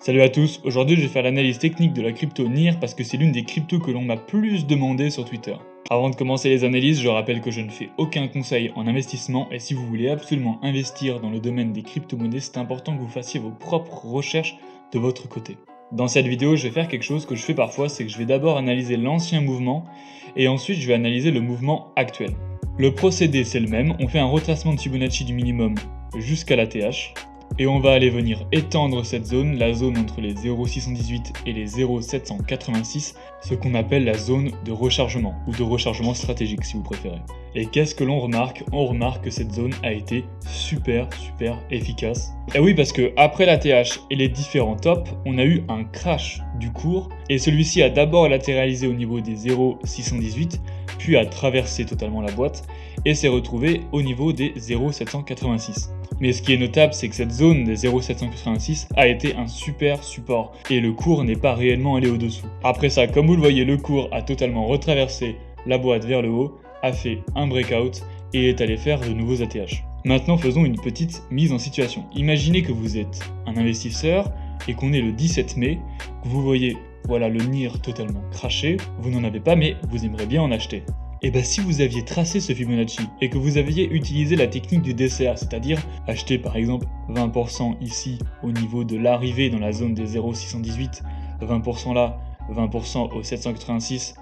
Salut à tous, aujourd'hui je vais faire l'analyse technique de la crypto NIR parce que c'est l'une des cryptos que l'on m'a plus demandé sur Twitter. Avant de commencer les analyses, je rappelle que je ne fais aucun conseil en investissement et si vous voulez absolument investir dans le domaine des crypto-monnaies, c'est important que vous fassiez vos propres recherches de votre côté. Dans cette vidéo, je vais faire quelque chose que je fais parfois, c'est que je vais d'abord analyser l'ancien mouvement et ensuite je vais analyser le mouvement actuel. Le procédé c'est le même, on fait un retracement de Fibonacci du minimum jusqu'à la TH. Et on va aller venir étendre cette zone, la zone entre les 0,618 et les 0,786, ce qu'on appelle la zone de rechargement, ou de rechargement stratégique si vous préférez. Et qu'est-ce que l'on remarque? On remarque que cette zone a été super efficace. Et oui, parce que après la TH et les différents tops, on a eu un crash du cours, et celui-ci a d'abord latéralisé au niveau des 0,618, puis a traversé totalement la boîte, et s'est retrouvé au niveau des 0,786. Mais ce qui est notable, c'est que cette zone des 0,786 a été un super support et le cours n'est pas réellement allé au-dessous. Après ça, comme vous le voyez, le cours a totalement retraversé la boîte vers le haut, a fait un breakout et est allé faire de nouveaux ATH. Maintenant, faisons une petite mise en situation. Imaginez que vous êtes un investisseur et qu'on est le 17 mai, que vous voyez voilà le NIR totalement craché, vous n'en avez pas mais vous aimeriez bien en acheter. Et bien si vous aviez tracé ce Fibonacci et que vous aviez utilisé la technique du DCA, c'est-à-dire acheter par exemple 20% ici au niveau de l'arrivée dans la zone des 0,618, 20% là, 20% au 786,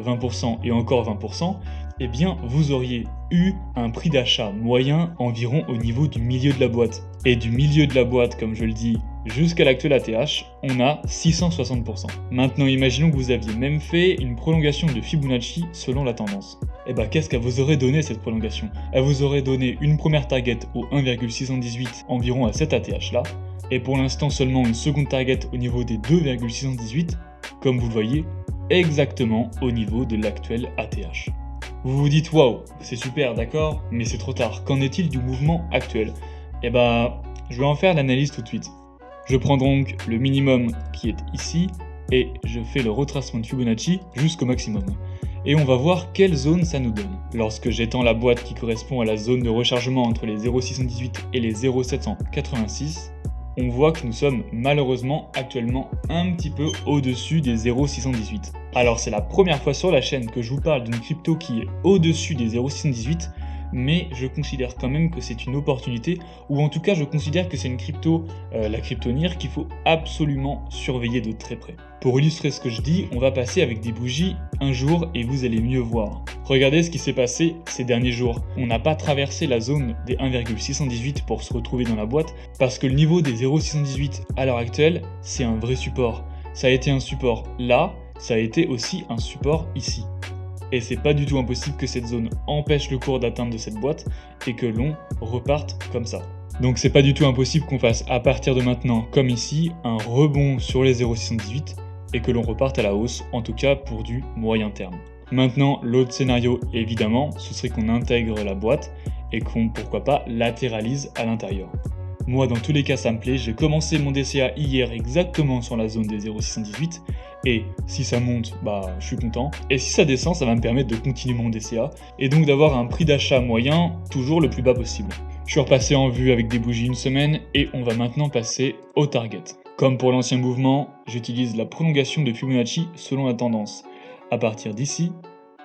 20% et encore 20%, eh bien vous auriez eu un prix d'achat moyen environ au niveau du milieu de la boîte. Et du milieu de la boîte, comme je le dis, jusqu'à l'actuel ATH, on a 660%. Maintenant, imaginons que vous aviez même fait une prolongation de Fibonacci selon la tendance. Et bah qu'est-ce qu'elle vous aurait donné cette prolongation? Elle vous aurait donné une première target au 1,618 environ à cet ATH là, et pour l'instant seulement une seconde target au niveau des 2,618, comme vous le voyez, exactement au niveau de l'actuel ATH. Vous vous dites waouh, c'est super d'accord, mais c'est trop tard. Qu'en est-il du mouvement actuel? Eh bah, je vais en faire l'analyse tout de suite. Je prends donc le minimum qui est ici et je fais le retracement de Fibonacci jusqu'au maximum. Et on va voir quelle zone ça nous donne. Lorsque j'étends la boîte qui correspond à la zone de rechargement entre les 0,618 et les 0,786, on voit que nous sommes malheureusement actuellement un petit peu au-dessus des 0,618. Alors c'est la première fois sur la chaîne que je vous parle d'une crypto qui est au-dessus des 0,618, mais je considère quand même que c'est une opportunité, ou en tout cas je considère que c'est une crypto, la crypto NIR, qu'il faut absolument surveiller de très près. Pour illustrer ce que je dis, on va passer avec des bougies un jour et vous allez mieux voir. Regardez ce qui s'est passé ces derniers jours. On n'a pas traversé la zone des 1,618 pour se retrouver dans la boîte, parce que le niveau des 0,618 à l'heure actuelle, c'est un vrai support. Ça a été un support là, ça a été aussi un support ici. Et c'est pas du tout impossible que cette zone empêche le cours d'atteinte de cette boîte et que l'on reparte comme ça. Donc c'est pas du tout impossible qu'on fasse à partir de maintenant, comme ici, un rebond sur les 0,618 et que l'on reparte à la hausse, en tout cas pour du moyen terme. Maintenant, l'autre scénario, évidemment, ce serait qu'on intègre la boîte et qu'on, pourquoi pas, latéralise à l'intérieur. Moi, dans tous les cas, ça me plaît. J'ai commencé mon DCA hier exactement sur la zone des 0,618 et si ça monte, bah je suis content. Et si ça descend, ça va me permettre de continuer mon DCA et donc d'avoir un prix d'achat moyen toujours le plus bas possible. Je suis repassé en vue avec des bougies une semaine et on va maintenant passer au target. Comme pour l'ancien mouvement, j'utilise la prolongation de Fibonacci selon la tendance, à partir d'ici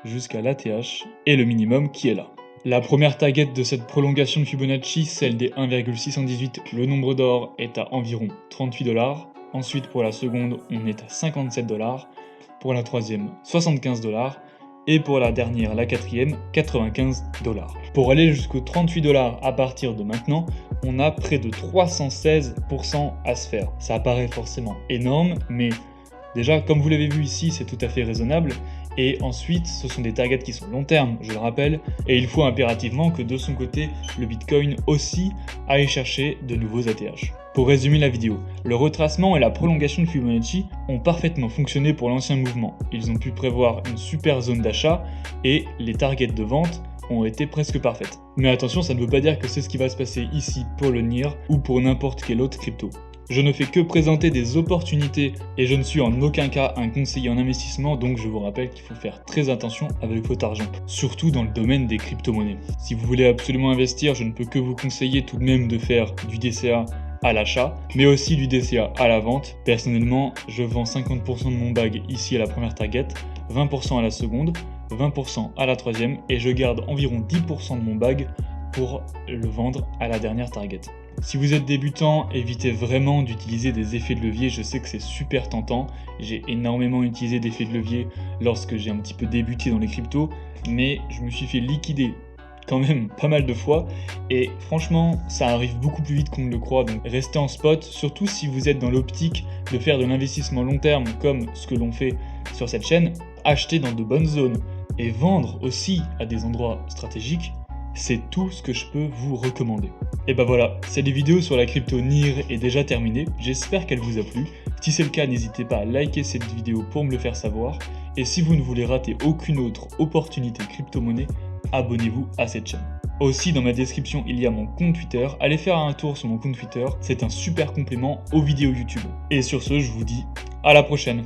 jusqu'à l'ATH et le minimum qui est là. La première target de cette prolongation de Fibonacci, celle des 1,618, le nombre d'or est à environ 38 $. Ensuite, pour la seconde, on est à 57 $. Pour la troisième, 75 $. Et pour la dernière, la quatrième, 95 $. Pour aller jusqu'aux 38 $ à partir de maintenant, on a près de 316% à se faire. Ça paraît forcément énorme, mais déjà, comme vous l'avez vu ici, c'est tout à fait raisonnable. Et ensuite, ce sont des targets qui sont long terme, je le rappelle, et il faut impérativement que de son côté, le Bitcoin aussi aille chercher de nouveaux ATH. Pour résumer la vidéo, le retracement et la prolongation de Fibonacci ont parfaitement fonctionné pour l'ancien mouvement. Ils ont pu prévoir une super zone d'achat et les targets de vente ont été presque parfaites. Mais attention, ça ne veut pas dire que c'est ce qui va se passer ici pour le NIR ou pour n'importe quelle autre crypto. Je ne fais que présenter des opportunités et je ne suis en aucun cas un conseiller en investissement, donc je vous rappelle qu'il faut faire très attention avec votre argent, surtout dans le domaine des crypto-monnaies. Si vous voulez absolument investir, je ne peux que vous conseiller tout de même de faire du DCA à l'achat, mais aussi du DCA à la vente. Personnellement, je vends 50% de mon bag ici à la première target, 20% à la seconde, 20% à la troisième et je garde environ 10% de mon bag pour le vendre à la dernière target. Si vous êtes débutant, évitez vraiment d'utiliser des effets de levier, je sais que c'est super tentant, j'ai énormément utilisé d'effets de levier lorsque j'ai un petit peu débuté dans les cryptos, mais je me suis fait liquider quand même pas mal de fois et franchement ça arrive beaucoup plus vite qu'on ne le croit, donc restez en spot, surtout si vous êtes dans l'optique de faire de l'investissement long terme comme ce que l'on fait sur cette chaîne, acheter dans de bonnes zones et vendre aussi à des endroits stratégiques. C'est tout ce que je peux vous recommander. Et bah voilà, cette vidéo sur la crypto NIR est déjà terminée, j'espère qu'elle vous a plu. Si c'est le cas, n'hésitez pas à liker cette vidéo pour me le faire savoir. Et si vous ne voulez rater aucune autre opportunité crypto-monnaie, abonnez-vous à cette chaîne. Aussi, dans ma description, il y a mon compte Twitter. Allez faire un tour sur mon compte Twitter, c'est un super complément aux vidéos YouTube. Et sur ce, je vous dis à la prochaine.